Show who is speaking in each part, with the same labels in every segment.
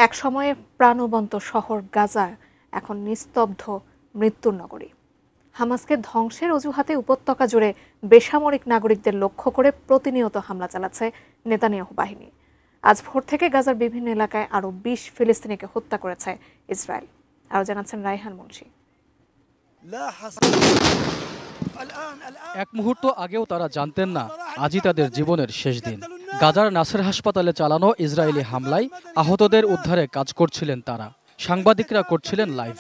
Speaker 1: এক সময়ে প্রাণবন্ত শহর গাজা এখন নিস্তব্ধ মৃত্যুর নগরী। হামাসকে ধ্বংসের অজুহাতে উপত্যকা জুড়ে বেসামরিক নাগরিকদের লক্ষ্য করে প্রতিনিয়ত হামলা চালাচ্ছে নেতানিয়াহু বাহিনী। আজ ভোর থেকে গাজার বিভিন্ন এলাকায় আরও ২০ ফিলিস্তিনিকে হত্যা করেছে ইসরায়েল। আরও জানাচ্ছেন রায়হান মুন্সি।
Speaker 2: এক মুহূর্ত আগেও তারা জানতেন না আজই তাদের জীবনের শেষ দিন। গাজার নাসের হাসপাতালে চালানো ইসরায়েলি হামলায় আহতদের উদ্ধারে কাজ করছিলেন তারা। সাংবাদিকরা করছিলেন লাইভ,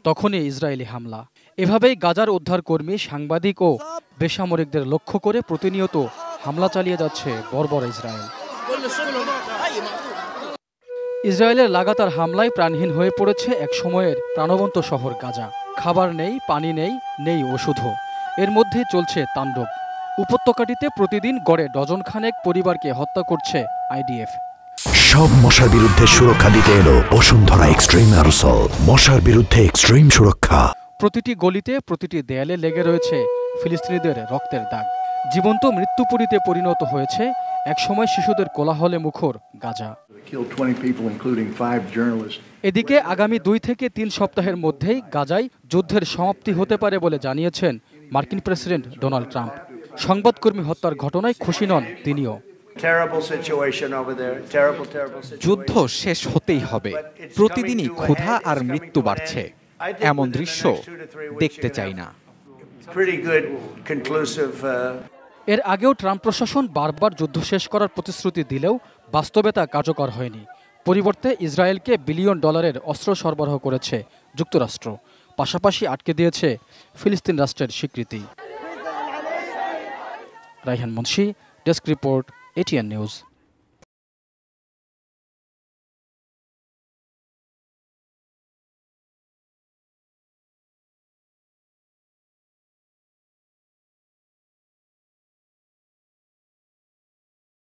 Speaker 2: তখনই ইসরায়েলি হামলা। এভাবেই গাজার উদ্ধারকর্মী, সাংবাদিক ও বেসামরিকদের লক্ষ্য করে প্রতিনিয়ত হামলা চালিয়ে যাচ্ছে বর্বর ইসরায়েল। ইসরায়েলের লাগাতার হামলায় প্রাণহীন হয়ে পড়েছে এক সময়ের প্রাণবন্ত শহর গাজা। খাবার নেই, পানি নেই, নেই ওষুধও। এর মধ্যেই চলছে তাণ্ডব। উপত্যকাটিতে প্রতিদিন গড়ে ডজন খানেক পরিবারকে হত্যা করছে আইডিএফ।
Speaker 3: সব মশার বিরুদ্ধে সুরক্ষা দিতে এলো বসুন্ধরা এক্সট্রিম অ্যারোসল। মশার বিরুদ্ধে এক্সট্রিম সুরক্ষা।
Speaker 2: প্রতিটি গলিতে, প্রতিটি দেয়ালে লেগে রয়েছে ফিলিস্তিনিদের রক্তের দাগ। জীবন্ত মৃত্যুপুরীতে পরিণত হয়েছে একসময় শিশুদের কোলাহলে মুখর গাজা। এদিকে আগামী ২ থেকে ৩ সপ্তাহের মধ্যেই গাজায় যুদ্ধের সমাপ্তি হতে পারে বলে জানিয়েছেন মার্কিন প্রেসিডেন্ট ডোনাল্ড ট্রাম্প। সংবাদকর্মী হত্যার ঘটনায় খুশি নন তিনিও।
Speaker 4: যুদ্ধ শেষ হতেই হবে। প্রতিদিনই ক্ষুধা আর মৃত্যু বাড়ছে। এমন দৃশ্য দেখতে চাই না।
Speaker 2: এর আগেও ট্রাম্প প্রশাসন বারবার যুদ্ধ শেষ করার প্রতিশ্রুতি দিলেও বাস্তবে তা কার্যকর হয়নি। পরিবর্তে ইসরায়েলকে বিলিয়ন ডলারের অস্ত্র সরবরাহ করেছে যুক্তরাষ্ট্র, পাশাপাশি আটকে দিয়েছে ফিলিস্তিন রাষ্ট্রের স্বীকৃতি। Raihan Munshi, desk report, ATN news.